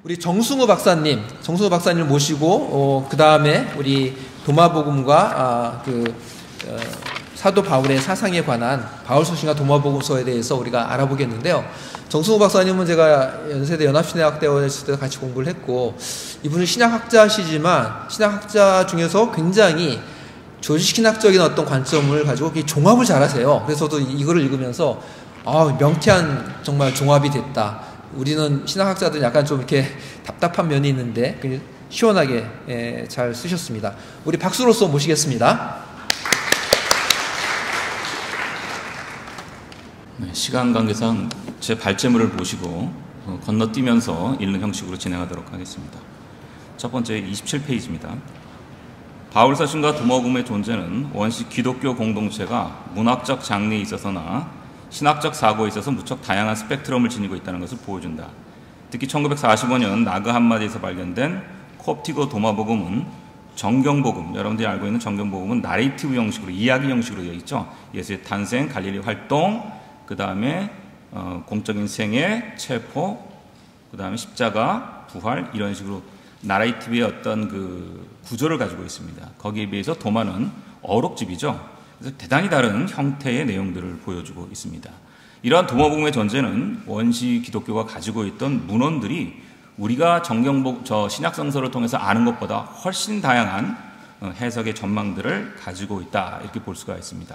우리 정승우 박사님을 모시고 그 다음에 우리 도마복음과 사도 바울의 사상에 관한 바울서신과 도마복음서에 대해서 우리가 알아보겠는데요. 정승우 박사님은 제가 연세대 연합신학대원에 있을 때 같이 공부를 했고, 이분은 신학학자시지만 신학학자 중에서 굉장히 조직신학적인 어떤 관점을 가지고 종합을 잘하세요. 그래서 저도 이거를 읽으면서 명쾌한 정말 종합이 됐다. 우리는 신학학자들은 약간 좀 이렇게 답답한 면이 있는데 시원하게 잘 쓰셨습니다. 우리 박수로서 모시겠습니다. 네, 시간 관계상 제 발제물을 보시고 건너뛰면서 읽는 형식으로 진행하도록 하겠습니다. 첫 번째 27페이지입니다. 바울서신과 도마복음의 존재는 원시 기독교 공동체가 문학적 장르에 있어서나 신학적 사고에 있어서 무척 다양한 스펙트럼을 지니고 있다는 것을 보여준다. 특히 1945년 나그 한마디에서 발견된 콥티고 도마복음은 정경복음, 여러분들이 알고 있는 정경복음은 나레이티브 형식으로, 이야기 형식으로 되어 있죠. 예수의 탄생, 갈릴리 활동, 그 다음에 공적인 생애, 체포, 그 다음에 십자가, 부활, 이런 식으로 나레이티브의 어떤 그 구조를 가지고 있습니다. 거기에 비해서 도마는 어록집이죠. 그래서 대단히 다른 형태의 내용들을 보여주고 있습니다. 이러한 도마복음의 존재는 원시 기독교가 가지고 있던 문헌들이 우리가 신약성서를 통해서 아는 것보다 훨씬 다양한 해석의 전망들을 가지고 있다, 이렇게 볼 수가 있습니다.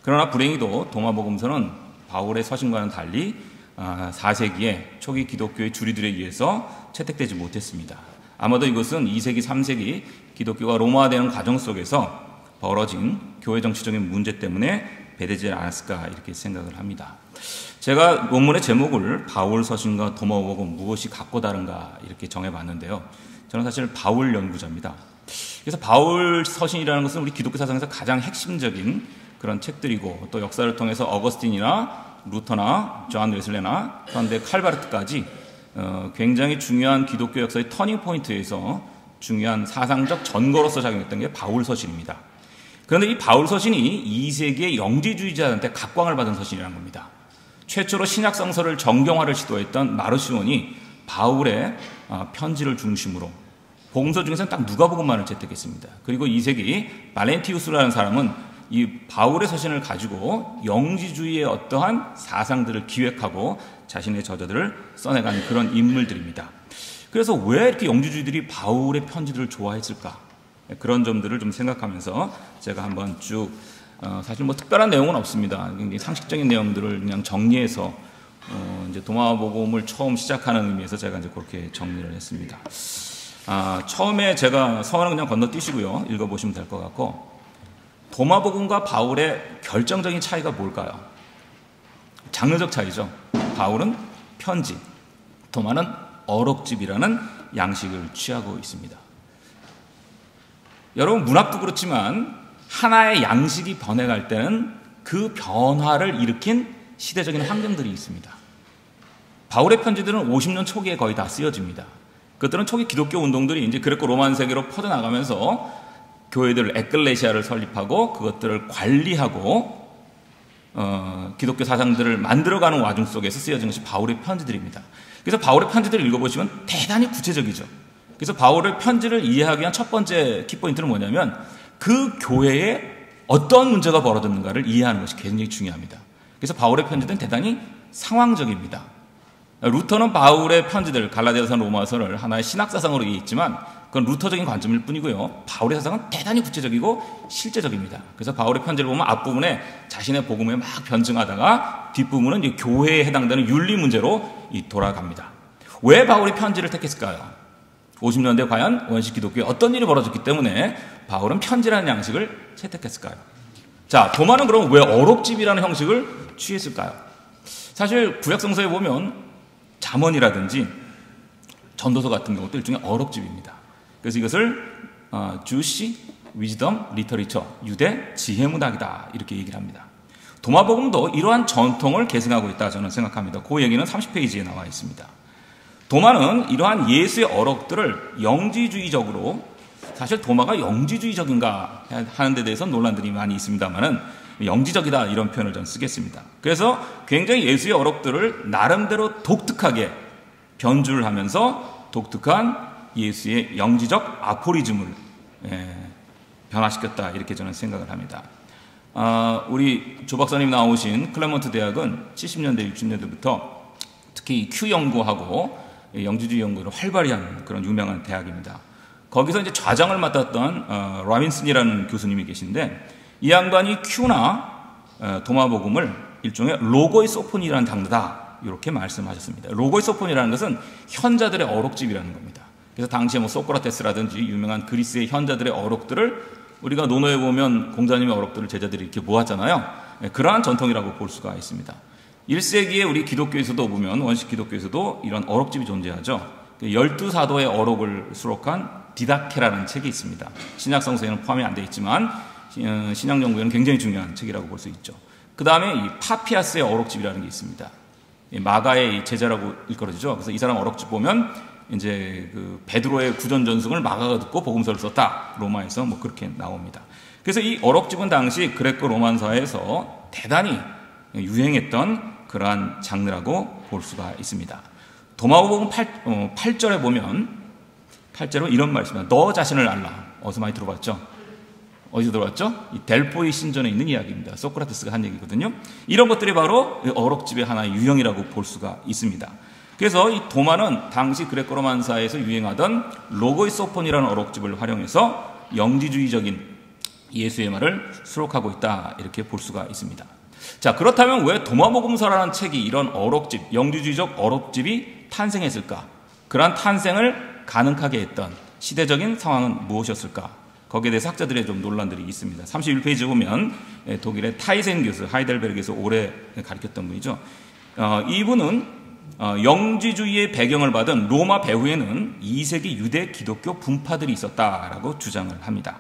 그러나 불행히도 도마복음서는 바울의 서신과는 달리 4세기에 초기 기독교의 주리들에 의해서 채택되지 못했습니다. 아마도 이것은 2세기, 3세기 기독교가 로마화되는 과정 속에서 벌어진 교회 정치적인 문제 때문에 배되지 않았을까, 이렇게 생각을 합니다. 제가 논문의 제목을 바울 서신과 도마복음 무엇이 같고 다른가 이렇게 정해봤는데요. 저는 사실 바울 연구자입니다. 그래서 바울 서신이라는 것은 우리 기독교 사상에서 가장 핵심적인 그런 책들이고, 또 역사를 통해서 어거스틴이나 루터나 조한 웨슬레나 현대 칼바르트까지 굉장히 중요한 기독교 역사의 터닝 포인트에서 중요한 사상적 전거로서 작용했던 게 바울 서신입니다. 그런데 이 바울 서신이 2세기의 영지주의자한테 각광을 받은 서신이라는 겁니다. 최초로 신약성서를 정경화를 시도했던 마르시온이 바울의 편지를 중심으로 복음서 중에서는 딱 누가복음만을 채택했습니다. 그리고 2세기 발렌티우스라는 사람은 이 바울의 서신을 가지고 영지주의의 어떠한 사상들을 기획하고 자신의 저자들을 써내가는 그런 인물들입니다. 그래서 왜 이렇게 영지주의들이 바울의 편지들을 좋아했을까? 그런 점들을 좀 생각하면서 제가 한번 쭉 사실 뭐 특별한 내용은 없습니다. 굉장히 상식적인 내용들을 그냥 정리해서 이제 도마복음을 처음 시작하는 의미에서 제가 이제 그렇게 정리를 했습니다. 처음에 제가 서원은 그냥 건너뛰시고요, 읽어보시면 될 것 같고, 도마복음과 바울의 결정적인 차이가 뭘까요? 장르적 차이죠. 바울은 편지, 도마는 어록집이라는 양식을 취하고 있습니다. 여러분, 문학도 그렇지만 하나의 양식이 변해갈 때는 그 변화를 일으킨 시대적인 환경들이 있습니다. 바울의 편지들은 50년 초기에 거의 다 쓰여집니다. 그것들은 초기 기독교 운동들이 이제 그레코 로만 세계로 퍼져나가면서 교회들, 에클레시아를 설립하고 그것들을 관리하고 기독교 사상들을 만들어가는 와중 속에서 쓰여진 것이 바울의 편지들입니다. 그래서 바울의 편지들을 읽어보시면 대단히 구체적이죠. 그래서 바울의 편지를 이해하기 위한 첫 번째 키포인트는 뭐냐면 그 교회에 어떤 문제가 벌어졌는가를 이해하는 것이 굉장히 중요합니다. 그래서 바울의 편지들은 대단히 상황적입니다. 루터는 바울의 편지들, 갈라디아서, 로마서를 하나의 신학사상으로 이해했지만 그건 루터적인 관점일 뿐이고요. 바울의 사상은 대단히 구체적이고 실제적입니다. 그래서 바울의 편지를 보면 앞부분에 자신의 복음에 막 변증하다가 뒷부분은 이제 교회에 해당되는 윤리 문제로 돌아갑니다. 왜 바울이 편지를 택했을까요? 50년대 과연 원시 기독교에 어떤 일이 벌어졌기 때문에 바울은 편지라는 양식을 채택했을까요? 자, 도마는 그럼 왜 어록집이라는 형식을 취했을까요? 사실 구약성서에 보면 잠언이라든지 전도서 같은 경우도 일종의 어록집입니다. 그래서 이것을 주시, 위즈덤, 리터리처, 유대, 지혜문학이다, 이렇게 얘기를 합니다. 도마복음도 이러한 전통을 계승하고 있다 저는 생각합니다. 그 얘기는 30페이지에 나와 있습니다. 도마는 이러한 예수의 어록들을 영지주의적으로 사실 도마가 영지주의적인가 하는 데 대해서 논란들이 많이 있습니다만은 영지적이다 이런 표현을 전 쓰겠습니다. 그래서 굉장히 예수의 어록들을 나름대로 독특하게 변주를 하면서 독특한 예수의 영지적 아포리즘을 변화시켰다 이렇게 저는 생각을 합니다. 우리 조 박사님 나오신 클레먼트 대학은 70년대 60년대부터 특히 이 큐 연구하고 영지주의 연구를 활발히 한 그런 유명한 대학입니다. 거기서 이제 좌장을 맡았던 라빈슨이라는 교수님이 계신데 이 양반이 큐나 도마복음을 일종의 로고이소폰이라는 장르다 이렇게 말씀하셨습니다. 로고이소폰이라는 것은 현자들의 어록집이라는 겁니다. 그래서 당시에 뭐 소크라테스라든지 유명한 그리스의 현자들의 어록들을 우리가 논어에 보면 공자님의 어록들을 제자들이 이렇게 모았잖아요. 그러한 전통이라고 볼 수가 있습니다. 1세기에 우리 기독교에서도 보면 원식 기독교에서도 이런 어록집이 존재하죠. 12사도의 어록을 수록한 디다케라는 책이 있습니다. 신약 성서에는 포함이 안 되어 있지만 신약 연구에는 굉장히 중요한 책이라고 볼 수 있죠. 그 다음에 이 파피아스의 어록집이라는 게 있습니다. 마가의 제자라고 일컬어지죠. 그래서 이 사람 어록집 보면 이제 그 베드로의 구전 전승을 마가가 듣고 복음서를 썼다. 로마에서 뭐 그렇게 나옵니다. 그래서 이 어록집은 당시 그레코 로만사에서 대단히 유행했던 그러한 장르라고 볼 수가 있습니다. 도마복음 8절에 보면 8절로 이런 말씀입니다. 너 자신을 알라. 어디서 많이 들어봤죠? 어디서 들어봤죠? 이 델포이 신전에 있는 이야기입니다. 소크라테스가 한 얘기거든요. 이런 것들이 바로 어록집의 하나의 유형이라고 볼 수가 있습니다. 그래서 이 도마는 당시 그레코 로만사에서 유행하던 로고이소폰이라는 어록집을 활용해서 영지주의적인 예수의 말을 수록하고 있다 이렇게 볼 수가 있습니다. 자, 그렇다면 왜 도마복음서라는 책이 이런 어록집, 영지주의적 어록집이 탄생했을까? 그러한 탄생을 가능하게 했던 시대적인 상황은 무엇이었을까? 거기에 대해서 학자들의 좀 논란들이 있습니다. 31페이지 보면 독일의 타이센 교수, 하이델베르크에서 오래 가르쳤던 분이죠. 이분은 영지주의의 배경을 받은 로마 배후에는 2세기 유대 기독교 분파들이 있었다라고 주장을 합니다.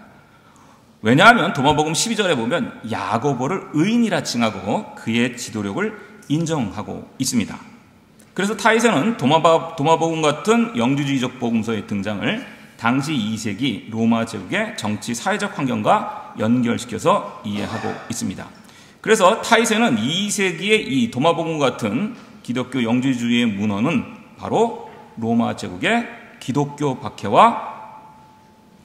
왜냐하면 도마복음 12절에 보면 야고보를 의인이라 칭하고 그의 지도력을 인정하고 있습니다. 그래서 타이센은 도마복음 같은 영지주의적 복음서의 등장을 당시 2세기 로마 제국의 정치 사회적 환경과 연결시켜서 이해하고 있습니다. 그래서 타이센은 2세기의 이 도마복음 같은 기독교 영지주의의 문헌은 바로 로마 제국의 기독교 박해와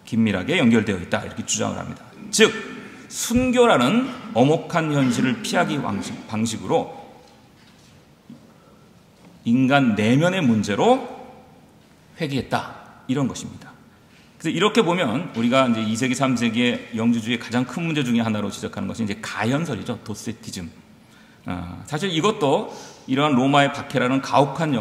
긴밀하게 연결되어 있다 이렇게 주장을 합니다. 즉 순교라는 엄혹한 현실을 피하기 방식으로 인간 내면의 문제로 회귀했다 이런 것입니다. 그래서 이렇게 보면 우리가 이제 2세기, 3세기의 영지주의의 가장 큰 문제 중에 하나로 지적하는 것이 이제 가현설이죠. 도세티즘. 사실 이것도 이러한 로마의 박해라는 가혹한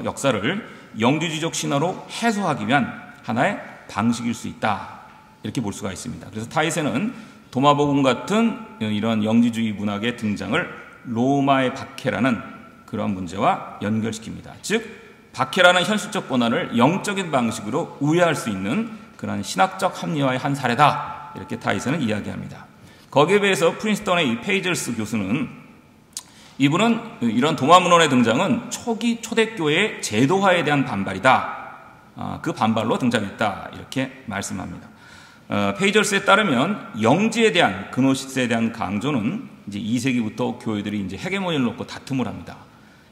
역사를 영지주의적 신화로 해소하기 위한 하나의 방식일 수 있다. 이렇게 볼 수가 있습니다. 그래서 타이센은 도마복음 같은 이런 영지주의 문학의 등장을 로마의 박해라는 그런 문제와 연결시킵니다. 즉 박해라는 현실적 고난을 영적인 방식으로 우회할 수 있는 그런 신학적 합리화의 한 사례다. 이렇게 타이센은 이야기합니다. 거기에 비해서 프린스턴의 이 페이젤스 교수는 이분은 이런 도마문헌의 등장은 초기 초대교회의 제도화에 대한 반발이다. 그 반발로 등장했다. 이렇게 말씀합니다. 페이젤스에 따르면 영지에 대한 그노시스에 대한 강조는 이제 2세기부터 교회들이 이제 헤게모니를 놓고 다툼을 합니다.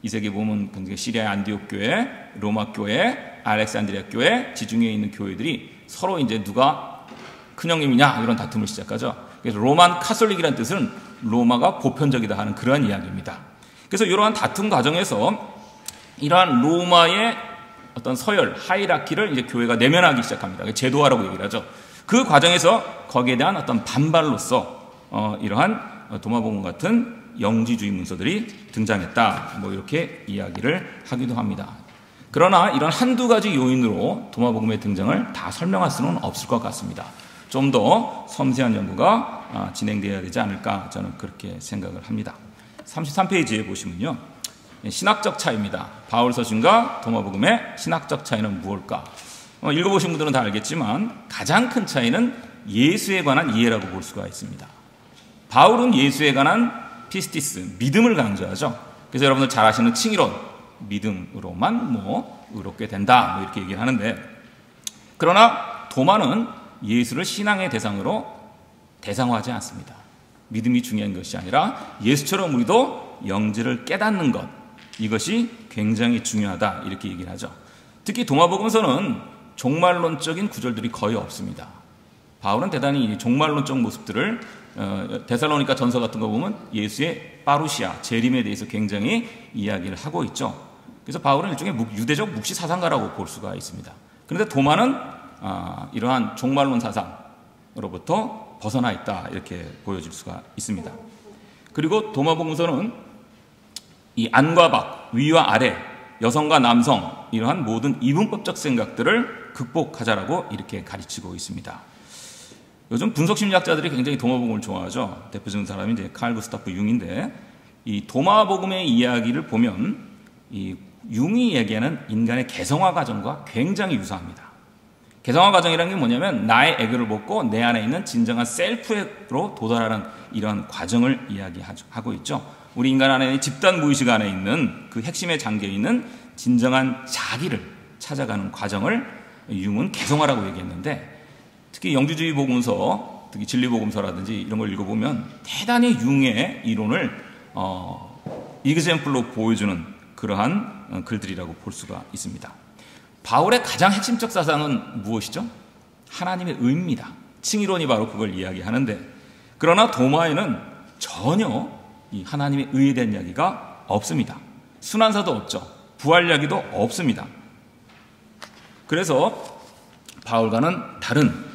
2세기 보면 시리아의 안디옥 교회, 로마 교회, 알렉산드리아 교회, 지중해에 있는 교회들이 서로 이제 누가 큰형님이냐 이런 다툼을 시작하죠. 그래서 로만 카톨릭이라는 뜻은 로마가 보편적이다 하는 그러한 이야기입니다. 그래서 이러한 다툼 과정에서 이러한 로마의 어떤 서열, 하이라키를 이제 교회가 내면하기 시작합니다. 제도화라고 얘기를 하죠. 그 과정에서 거기에 대한 어떤 반발로서 이러한 도마복음 같은 영지주의 문서들이 등장했다. 뭐 이렇게 이야기를 하기도 합니다. 그러나 이런 한두 가지 요인으로 도마복음의 등장을 다 설명할 수는 없을 것 같습니다. 좀 더 섬세한 연구가 진행되어야 되지 않을까 저는 그렇게 생각을 합니다. 33페이지에 보시면요. 신학적 차이입니다. 바울 서신과 도마복음의 신학적 차이는 무엇일까? 읽어보신 분들은 다 알겠지만 가장 큰 차이는 예수에 관한 이해라고 볼 수가 있습니다. 바울은 예수에 관한 피스티스, 믿음을 강조하죠. 그래서 여러분들 잘 아시는 칭의론, 믿음으로만 의롭게 된다 이렇게 얘기를 하는데, 그러나 도마는 예수를 신앙의 대상으로 대상화하지 않습니다. 믿음이 중요한 것이 아니라 예수처럼 우리도 영지를 깨닫는 것, 이것이 굉장히 중요하다 이렇게 얘기를 하죠. 특히 도마복음서는 종말론적인 구절들이 거의 없습니다. 바울은 대단히 종말론적 모습들을 데살로니가 전서 같은 거 보면 예수의 파루시아, 재림에 대해서 굉장히 이야기를 하고 있죠. 그래서 바울은 일종의 유대적 묵시 사상가라고 볼 수가 있습니다. 그런데 도마는 이러한 종말론 사상으로부터 벗어나 있다 이렇게 보여질 수가 있습니다. 그리고 도마복음서는 이 안과 밖, 위와 아래, 여성과 남성 이러한 모든 이분법적 생각들을 극복하자라고 이렇게 가르치고 있습니다. 요즘 분석심리학자들이 굉장히 도마복음을 좋아하죠. 대표적인 사람이 이제 칼 구스타프 융인데, 이 도마복음의 이야기를 보면 이 융이 얘기하는 인간의 개성화 과정과 굉장히 유사합니다. 개성화 과정이라는 게 뭐냐면 나의 에고를 벗고 내 안에 있는 진정한 셀프로 도달하는 이런 과정을 이야기하고 있죠. 우리 인간 안에 집단 무의식 안에 있는 그 핵심에 잠겨 있는 진정한 자기를 찾아가는 과정을 융은 개성화라고 얘기했는데, 특히 영주주의 복음서, 특히 진리복음서라든지 이런 걸 읽어보면 대단히 융의 이론을 이그젬플로 보여주는 그러한 글들이라고 볼 수가 있습니다. 바울의 가장 핵심적 사상은 무엇이죠? 하나님의 의입니다. 칭의론이 바로 그걸 이야기하는데, 그러나 도마에는 전혀 이 하나님의 의에 대한 이야기가 없습니다. 순환사도 없죠. 부활 이야기도 없습니다. 그래서 바울과는 다른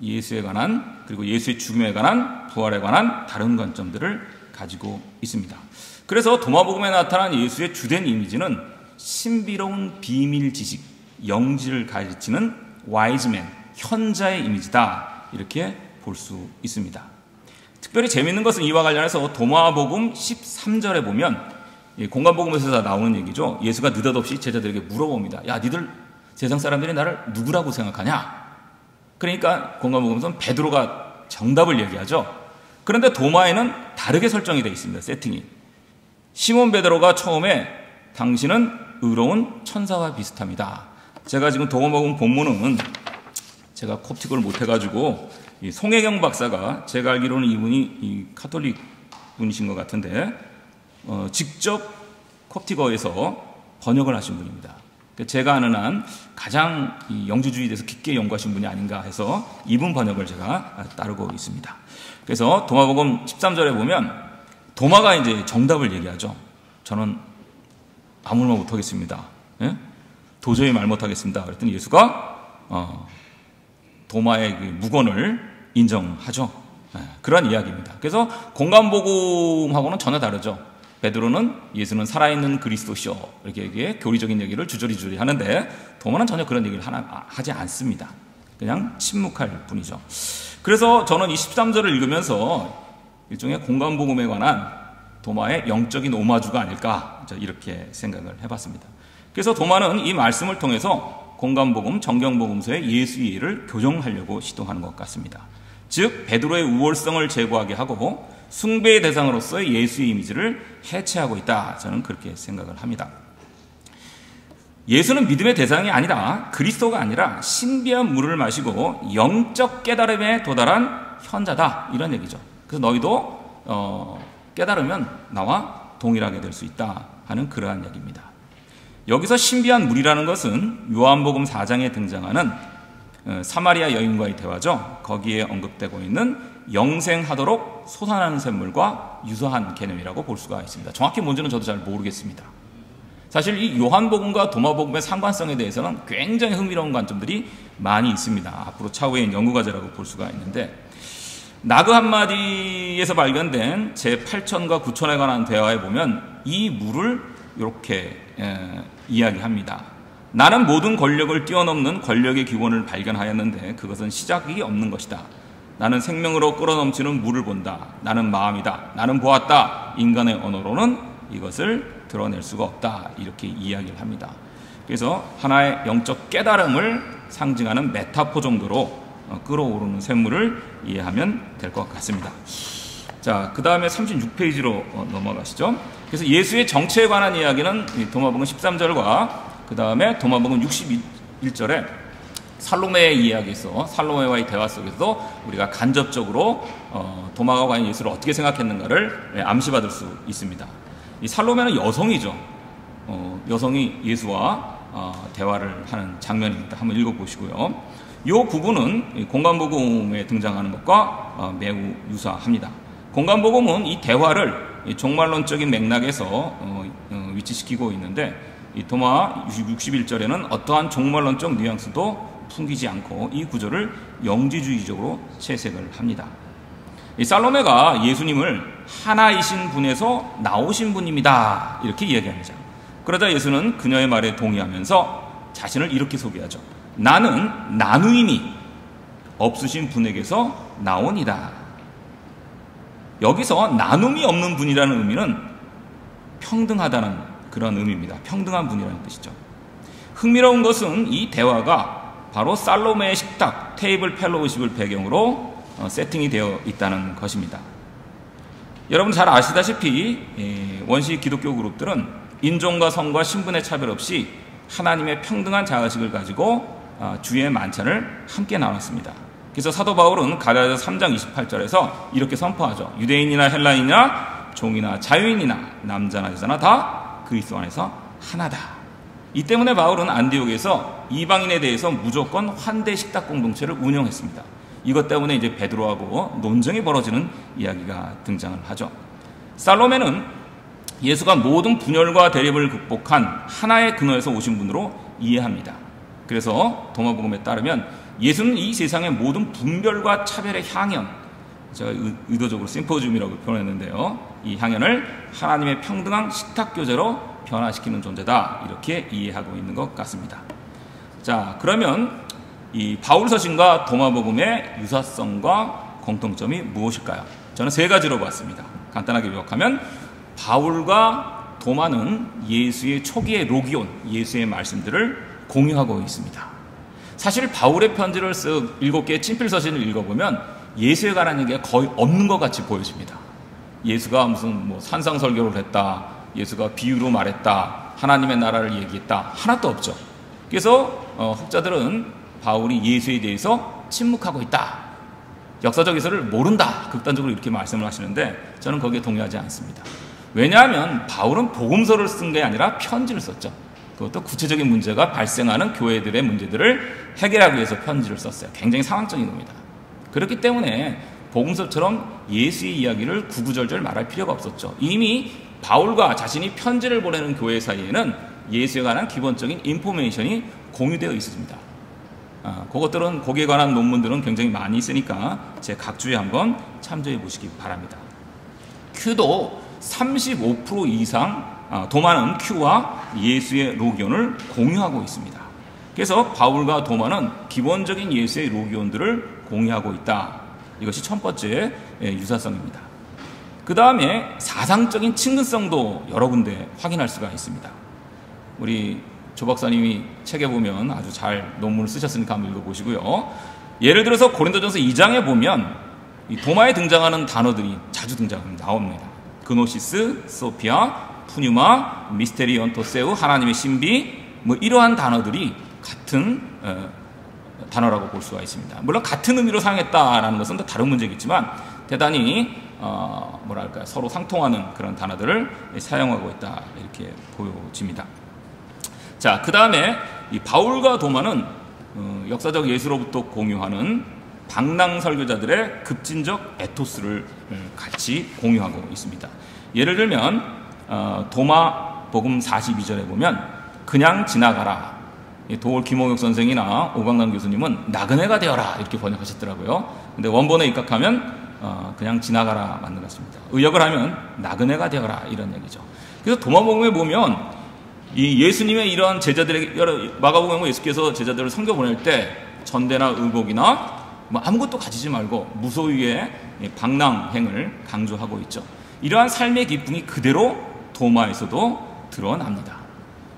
예수에 관한, 그리고 예수의 죽음에 관한, 부활에 관한 다른 관점들을 가지고 있습니다. 그래서 도마복음에 나타난 예수의 주된 이미지는 신비로운 비밀 지식, 영지를 가르치는 와이즈맨, 현자의 이미지다 이렇게 볼 수 있습니다. 특별히 재미있는 것은 이와 관련해서 도마복음 13절에 보면 공간복음에서 나오는 얘기죠. 예수가 느닷없이 제자들에게 물어봅니다. 야, 니들 세상 사람들이 나를 누구라고 생각하냐? 그러니까 공간복음에서는 베드로가 정답을 얘기하죠. 그런데 도마에는 다르게 설정이 되어 있습니다. 세팅이. 시몬 베드로가 처음에 당신은 의로운 천사와 비슷합니다. 제가 지금 도마복음 본문은 제가 콥틱을 못해가지고 이 송혜경 박사가, 제가 알기로는 이분이 이 카톨릭 분이신 것 같은데 직접 콥틱어에서 번역을 하신 분입니다. 제가 아는 한 가장 이 영주주의에 대해서 깊게 연구하신 분이 아닌가 해서 이분 번역을 제가 따르고 있습니다. 그래서 도마복음 13절에 보면 도마가 이제 정답을 얘기하죠. 저는 아무 말 못하겠습니다. 예? 도저히 말 못하겠습니다. 그랬더니 예수가 도마의 그 무권을 인정하죠. 예, 그런 이야기입니다. 그래서 공간복음하고는 전혀 다르죠. 베드로는 예수는 살아있는 그리스도시오 이렇게 얘기해 교리적인 얘기를 주저리주저리 하는데, 도마는 전혀 그런 얘기를 하지 않습니다. 그냥 침묵할 뿐이죠. 그래서 저는 이 13절을 읽으면서 일종의 공간복음에 관한 도마의 영적인 오마주가 아닐까 이렇게 생각을 해봤습니다. 그래서 도마는 이 말씀을 통해서 공간복음, 정경복음서의 예수 이해를 교정하려고 시도하는 것 같습니다. 즉 베드로의 우월성을 제거하게 하고 숭배의 대상으로서의 예수의 이미지를 해체하고 있다. 저는 그렇게 생각을 합니다. 예수는 믿음의 대상이 아니라, 그리스도가 아니라 신비한 물을 마시고 영적 깨달음에 도달한 현자다 이런 얘기죠. 그래서 너희도 깨달으면 나와 동일하게 될 수 있다 하는 그러한 얘기입니다. 여기서 신비한 물이라는 것은 요한복음 4장에 등장하는 사마리아 여인과의 대화죠. 거기에 언급되고 있는 영생하도록 솟아나는 샘물과 유사한 개념이라고 볼 수가 있습니다. 정확히 뭔지는 저도 잘 모르겠습니다. 사실 이 요한복음과 도마복음의 상관성에 대해서는 굉장히 흥미로운 관점들이 많이 있습니다. 앞으로 차후에 연구과제라고 볼 수가 있는데, 나그 한마디에서 발견된 제8천과 9천에 관한 대화에 보면 이 물을 이렇게 이야기합니다. 나는 모든 권력을 뛰어넘는 권력의 기원을 발견하였는데 그것은 시작이 없는 것이다. 나는 생명으로 끓어넘치는 물을 본다. 나는 마음이다. 나는 보았다. 인간의 언어로는 이것을 드러낼 수가 없다. 이렇게 이야기를 합니다. 그래서 하나의 영적 깨달음을 상징하는 메타포 정도로 끓어오르는 샘물을 이해하면 될 것 같습니다. 자, 그 다음에 36페이지로 넘어가시죠. 그래서 예수의 정체에 관한 이야기는 도마복음 13절과 그 다음에 도마복음 61절에 살로메의 이야기에서 살로메와의 대화 속에서 우리가 간접적으로 도마가 과연 예수를 어떻게 생각했는가를 암시받을 수 있습니다. 이 살로메는 여성이죠. 여성이 예수와 대화를 하는 장면입니다. 한번 읽어보시고요. 이 부분은 공간복음에 등장하는 것과 매우 유사합니다. 공간복음은 이 대화를 종말론적인 맥락에서 위치시키고 있는데 이 도마 61절에는 어떠한 종말론적 뉘앙스도 풍기지 않고 이 구절을 영지주의적으로 채색을 합니다. 이 살로메가 예수님을 하나이신 분에서 나오신 분입니다. 이렇게 이야기합니다. 그러자 예수는 그녀의 말에 동의하면서 자신을 이렇게 소개하죠. 나는 나누임이 없으신 분에게서 나오니다. 여기서 나눔이 없는 분이라는 의미는 평등하다는 그런 의미입니다. 평등한 분이라는 뜻이죠. 흥미로운 것은 이 대화가 바로 살로메의 식탁, 테이블 펠로우십을 배경으로 세팅이 되어 있다는 것입니다. 여러분 잘 아시다시피 원시 기독교 그룹들은 인종과 성과 신분의 차별 없이 하나님의 평등한 자의식을 가지고 주의 만찬을 함께 나눴습니다. 그래서 사도 바울은 갈라디아서 3장 28절에서 이렇게 선포하죠. 유대인이나 헬라인이나 종이나 자유인이나 남자나 여자나 다 그리스도 안에서 하나다. 이 때문에 바울은 안디옥에서 이방인에 대해서 무조건 환대 식탁 공동체를 운영했습니다. 이것 때문에 이제 베드로하고 논쟁이 벌어지는 이야기가 등장을 하죠. 살로메는 예수가 모든 분열과 대립을 극복한 하나의 근원에서 오신 분으로 이해합니다. 그래서 도마복음에 따르면 예수는 이 세상의 모든 분별과 차별의 향연, 제가 의도적으로 심포지움이라고 표현했는데요. 이 향연을 하나님의 평등한 식탁교제로 변화시키는 존재다. 이렇게 이해하고 있는 것 같습니다. 자, 그러면 이 바울 서신과 도마복음의 유사성과 공통점이 무엇일까요? 저는 세 가지로 봤습니다. 간단하게 요약하면 바울과 도마는 예수의 초기의 로기온, 예수의 말씀들을 공유하고 있습니다. 사실 바울의 편지를 쓱 7개의 친필 서신을 읽어보면 예수에 관한 얘기가 거의 없는 것 같이 보여집니다. 예수가 무슨 산상설교를 했다, 예수가 비유로 말했다, 하나님의 나라를 얘기했다, 하나도 없죠. 그래서 학자들은 바울이 예수에 대해서 침묵하고 있다, 역사적 예수를 모른다, 극단적으로 이렇게 말씀을 하시는데 저는 거기에 동의하지 않습니다. 왜냐하면 바울은 복음서를 쓴 게 아니라 편지를 썼죠. 그것도 구체적인 문제가 발생하는 교회들의 문제들을 해결하기 위해서 편지를 썼어요. 굉장히 상황적인 겁니다. 그렇기 때문에 복음서처럼 예수의 이야기를 구구절절 말할 필요가 없었죠. 이미 바울과 자신이 편지를 보내는 교회 사이에는 예수에 관한 기본적인 인포메이션이 공유되어 있습니다. 그것들은 거기에 관한 논문들은 굉장히 많이 있으니까 제 각주에 한번 참조해 보시기 바랍니다. 큐도 35% 이상 도마는 큐와 예수의 로기온을 공유하고 있습니다. 그래서 바울과 도마는 기본적인 예수의 로기온들을 공유하고 있다. 이것이 첫 번째 유사성입니다. 그 다음에 사상적인 친근성도 여러 군데 확인할 수가 있습니다. 우리 조 박사님이 책에 보면 아주 잘 논문을 쓰셨으니까 한번 읽어보시고요. 예를 들어서 고린도전서 2장에 보면 이 도마에 등장하는 단어들이 자주 나옵니다. 그노시스, 소피아, 푸뉴마, 미스테리온토세우, 하나님의 신비, 이러한 단어들이 같은 단어라고 볼 수가 있습니다. 물론 같은 의미로 사용했다라는 것은 또 다른 문제겠지만 대단히 서로 상통하는 그런 단어들을 사용하고 있다, 이렇게 보여집니다. 자, 그 다음에 이 바울과 도마는 역사적 예수로부터 공유하는 방랑 설교자들의 급진적 에토스를 같이 공유하고 있습니다. 예를 들면 도마복음 42절에 보면 그냥 지나가라, 도올 김홍혁 선생이나 오광남 교수님은 나그네가 되어라 이렇게 번역하셨더라고요. 근데 원본에 입각하면 그냥 지나가라 맞는 것 같습니다. 의역을 하면 나그네가 되어라 이런 얘기죠. 그래서 도마복음에 보면 이 예수님의 이러한 제자들에게, 마가복음에 보면 예수께서 제자들을 선교 보낼 때 전대나 의복이나 아무것도 가지지 말고 무소유의 방랑행을 강조하고 있죠. 이러한 삶의 기쁨이 그대로 도마에서도 드러납니다.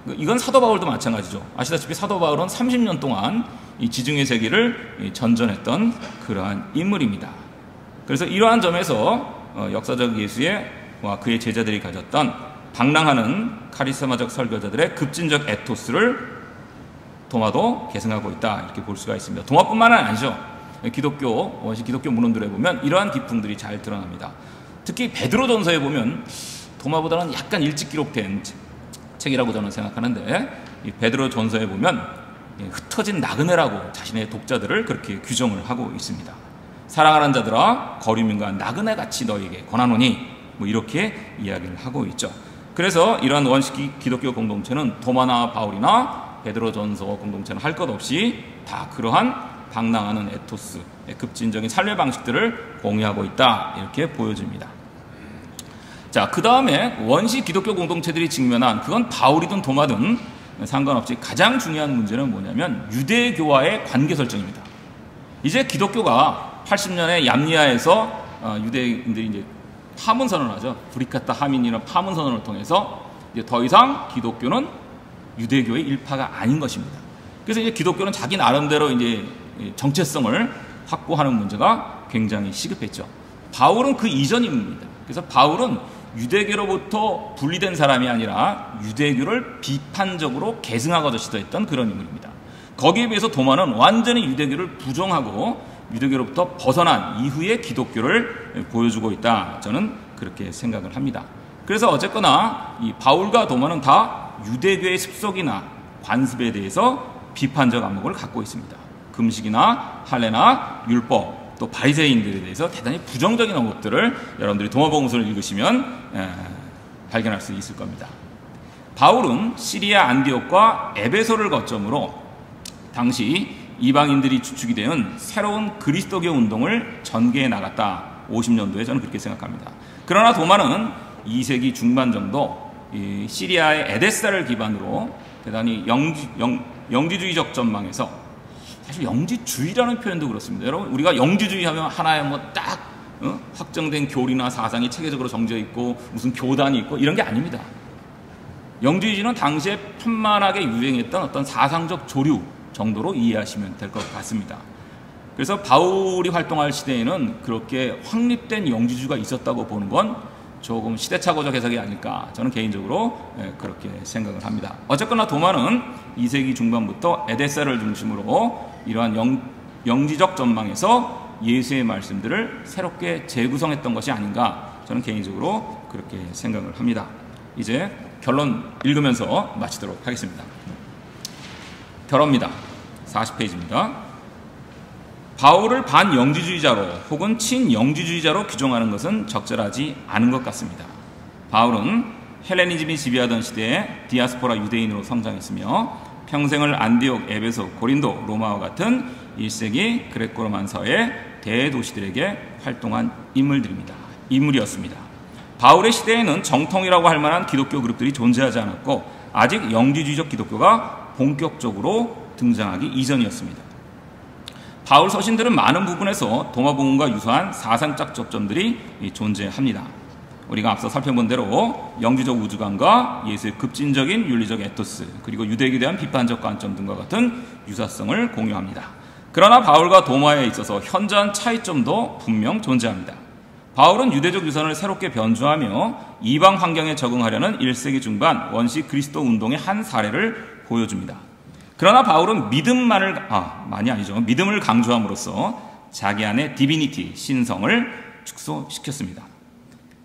이건 사도 바울도 마찬가지죠. 아시다시피 사도 바울은 30년 동안 이 지중해 세계를 전전했던 그러한 인물입니다. 그래서 이러한 점에서 역사적 예수와 그의 제자들이 가졌던 방랑하는 카리스마적 설교자들의 급진적 에토스를 도마도 계승하고 있다 이렇게 볼 수가 있습니다. 도마뿐만은 아니죠. 기독교 원시 기독교 문헌들에 보면 이러한 기풍들이 잘 드러납니다. 특히 베드로전서에 보면 도마보다는 약간 일찍 기록된 책이라고 저는 생각하는데 이 베드로전서에 보면 흩어진 나그네라고 자신의 독자들을 그렇게 규정을 하고 있습니다. 사랑하는 자들아 거류민과 나그네같이 너에게 권하노니 뭐 이렇게 이야기를 하고 있죠. 그래서 이러한 원시 기독교 공동체는 도마나 바울이나 베드로전서 공동체는 할 것 없이 다 그러한 방랑하는 에토스, 급진적인 삶의 방식들을 공유하고 있다 이렇게 보여집니다. 자, 그 다음에 원시 기독교 공동체들이 직면한 그건 바울이든 도마든 상관없이 가장 중요한 문제는 뭐냐면 유대교와의 관계 설정입니다. 이제 기독교가 80년에 얌리아에서 유대인들이 이제 파문 선언을 하죠. 브리카타 하민이라는 파문 선언을 통해서 이제 더 이상 기독교는 유대교의 일파가 아닌 것입니다. 그래서 이제 기독교는 자기 나름대로 이제 정체성을 확보하는 문제가 굉장히 시급했죠. 바울은 그 이전입니다. 그래서 바울은 유대교로부터 분리된 사람이 아니라 유대교를 비판적으로 계승하고자 시도했던 그런 인물입니다. 거기에 비해서 도마는 완전히 유대교를 부정하고 유대교로부터 벗어난 이후의 기독교를 보여주고 있다. 저는 그렇게 생각을 합니다. 그래서 어쨌거나 이 바울과 도마는 다 유대교의 습속이나 관습에 대해서 비판적 안목을 갖고 있습니다. 금식이나 할례나 율법 또 바리새인들에 대해서 대단히 부정적인 언급들을 여러분들이 도마복음서를 읽으시면 발견할 수 있을 겁니다. 바울은 시리아 안디옥과 에베소를 거점으로 당시 이방인들이 주축이 되는 새로운 그리스도교 운동을 전개해 나갔다. 50년도에 저는 그렇게 생각합니다. 그러나 도마는 2세기 중반 정도 이 시리아의 에데사를 기반으로 대단히 영지주의적 전망에서 사실 영지주의라는 표현도 그렇습니다. 여러분 우리가 영지주의 하면 하나의 뭐 딱 확정된 교리나 사상이 체계적으로 정해져 있고 무슨 교단이 있고 이런 게 아닙니다. 영지주의는 당시에 편만하게 유행했던 어떤 사상적 조류 정도로 이해하시면 될 것 같습니다. 그래서 바울이 활동할 시대에는 그렇게 확립된 영지주의가 있었다고 보는 건 조금 시대착오적 해석이 아닐까 저는 개인적으로 그렇게 생각을 합니다. 어쨌거나 도마는 2세기 중반부터 에데사를 중심으로 이러한 영지적 전망에서 예수의 말씀들을 새롭게 재구성했던 것이 아닌가 저는 개인적으로 그렇게 생각을 합니다. 이제 결론 읽으면서 마치도록 하겠습니다. 결론입니다. 40페이지입니다. 바울을 반영지주의자로 혹은 친영지주의자로 규정하는 것은 적절하지 않은 것 같습니다. 바울은 헬레니즘이 지배하던 시대에 디아스포라 유대인으로 성장했으며 평생을 안디옥, 에베소, 고린도, 로마와 같은 1세기 그레코로만 사회의 대도시들에게 활동한 인물이었습니다. 바울의 시대에는 정통이라고 할 만한 기독교 그룹들이 존재하지 않았고 아직 영지주의적 기독교가 본격적으로 등장하기 이전이었습니다. 바울 서신들은 많은 부분에서 도마복음과 유사한 사상적 접점들이 존재합니다. 우리가 앞서 살펴본 대로 영지적 우주관과 예수의 급진적인 윤리적 에토스 그리고 유대교에 대한 비판적 관점 등과 같은 유사성을 공유합니다. 그러나 바울과 도마에 있어서 현저한 차이점도 분명 존재합니다. 바울은 유대적 유산을 새롭게 변주하며 이방 환경에 적응하려는 1세기 중반 원시 그리스도 운동의 한 사례를 보여줍니다. 그러나 바울은 믿음을 강조함으로써 자기 안의 디비니티, 신성을 축소시켰습니다.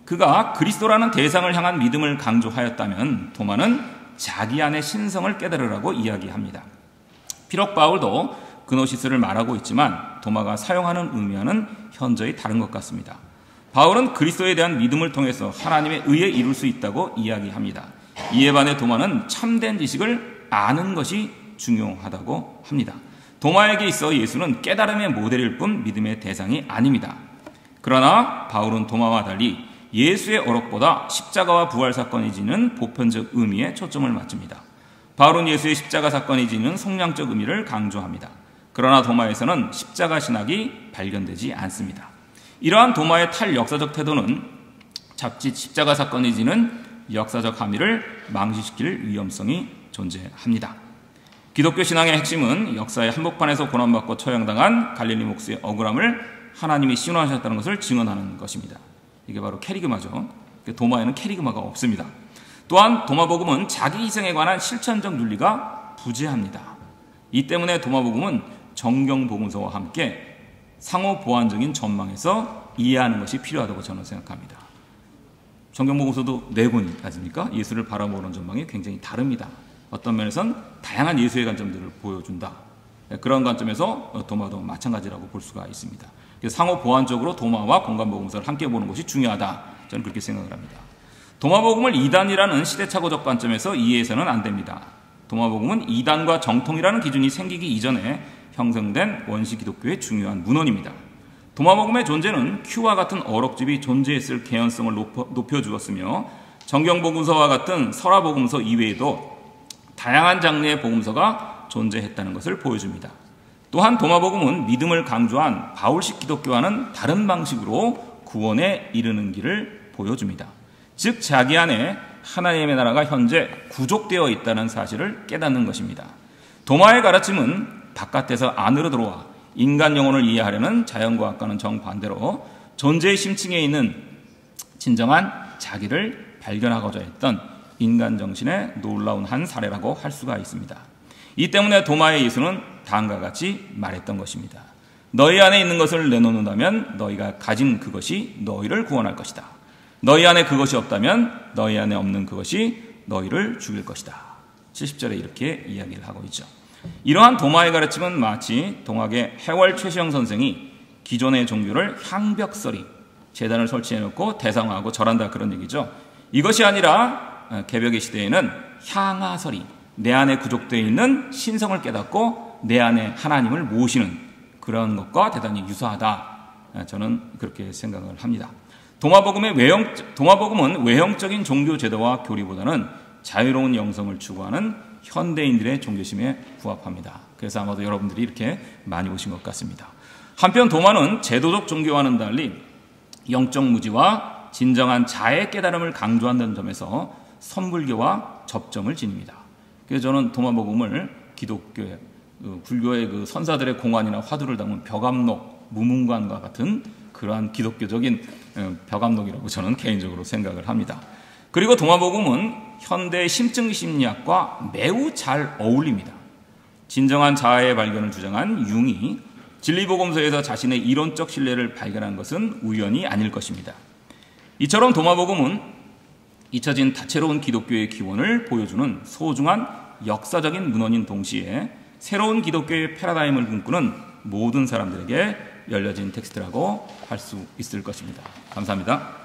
그가 그리스도라는 대상을 향한 믿음을 강조하였다면 도마는 자기 안의 신성을 깨달으라고 이야기합니다. 비록 바울도 그노시스를 말하고 있지만 도마가 사용하는 의미와는 현저히 다른 것 같습니다. 바울은 그리스도에 대한 믿음을 통해서 하나님의 의에 이룰 수 있다고 이야기합니다. 이에 반해 도마는 참된 지식을 아는 것이 중요하다고 합니다. 도마에게 있어 예수는 깨달음의 모델일 뿐 믿음의 대상이 아닙니다. 그러나 바울은 도마와 달리 예수의 어록보다 십자가와 부활 사건이 지닌 보편적 의미에 초점을 맞춥니다. 바울은 예수의 십자가 사건이 지닌 성량적 의미를 강조합니다. 그러나 도마에서는 십자가 신학이 발견되지 않습니다. 이러한 도마의 탈역사적 태도는 자칫 십자가 사건이 지닌 역사적 함의를 망신시킬 위험성이 존재합니다. 기독교 신앙의 핵심은 역사의 한복판에서 고난받고 처형당한 갈릴리 목수의 억울함을 하나님이 신원하셨다는 것을 증언하는 것입니다. 이게 바로 캐리그마죠. 도마에는 캐리그마가 없습니다. 또한 도마복음은 자기 희생에 관한 실천적 윤리가 부재합니다. 이 때문에 도마복음은 정경복음서와 함께 상호 보완적인 전망에서 이해하는 것이 필요하다고 저는 생각합니다. 정경복음서도 4권이 아닙니까? 예수를 바라보는 전망이 굉장히 다릅니다. 어떤 면에선 다양한 예수의 관점들을 보여준다. 그런 관점에서 도마도 마찬가지라고 볼 수가 있습니다. 그래서 상호 보완적으로 도마와 공간복음서를 함께 보는 것이 중요하다. 저는 그렇게 생각을 합니다. 도마복음을 이단이라는 시대착오적 관점에서 이해해서는 안 됩니다. 도마복음은 이단과 정통이라는 기준이 생기기 이전에 형성된 원시 기독교의 중요한 문헌입니다. 도마복음의 존재는 큐와 같은 어록집이 존재했을 개연성을 높여주었으며 정경복음서와 같은 설화복음서 이외에도 다양한 장르의 복음서가 존재했다는 것을 보여줍니다. 또한 도마복음은 믿음을 강조한 바울식 기독교와는 다른 방식으로 구원에 이르는 길을 보여줍니다. 즉 자기 안에 하나님의 나라가 현재 구족되어 있다는 사실을 깨닫는 것입니다. 도마의 가르침은 바깥에서 안으로 들어와 인간 영혼을 이해하려는 자연과학과는 정반대로 존재의 심층에 있는 진정한 자기를 발견하고자 했던 인간 정신의 놀라운 한 사례라고 할 수가 있습니다. 이 때문에 도마의 예수는 다음과 같이 말했던 것입니다. 너희 안에 있는 것을 내놓는다면 너희가 가진 그것이 너희를 구원할 것이다. 너희 안에 그것이 없다면 너희 안에 없는 그것이 너희를 죽일 것이다. 70절에 이렇게 이야기를 하고 있죠. 이러한 도마의 가르침은 마치 동학의 해월 최시영 선생이 기존의 종교를 향벽서리, 제단을 설치해놓고 대상화하고 절한다 그런 얘기죠. 이것이 아니라 개벽의 시대에는 향하서리, 내 안에 구족되어 있는 신성을 깨닫고 내 안에 하나님을 모시는 그런 것과 대단히 유사하다. 저는 그렇게 생각을 합니다. 도마복음은 외형적인 종교 제도와 교리보다는 자유로운 영성을 추구하는 현대인들의 종교심에 부합합니다. 그래서 아마도 여러분들이 이렇게 많이 오신 것 같습니다. 한편 도마는 제도적 종교와는 달리 영적 무지와 진정한 자의 깨달음을 강조한다는 점에서 선불교와 접점을 지닙니다. 그래서 저는 도마복음을 기독교의 불교의 그 선사들의 공안이나 화두를 담은 벽암록, 무문관과 같은 그러한 기독교적인 벽암록이라고 저는 개인적으로 생각을 합니다. 그리고 도마복음은 현대 심층심리학과 매우 잘 어울립니다. 진정한 자아의 발견을 주장한 융이 진리복음서에서 자신의 이론적 신뢰를 발견한 것은 우연이 아닐 것입니다. 이처럼 도마복음은 잊혀진 다채로운 기독교의 기원을 보여주는 소중한 역사적인 문헌인 동시에 새로운 기독교의 패러다임을 꿈꾸는 모든 사람들에게 열려진 텍스트라고 할 수 있을 것입니다. 감사합니다.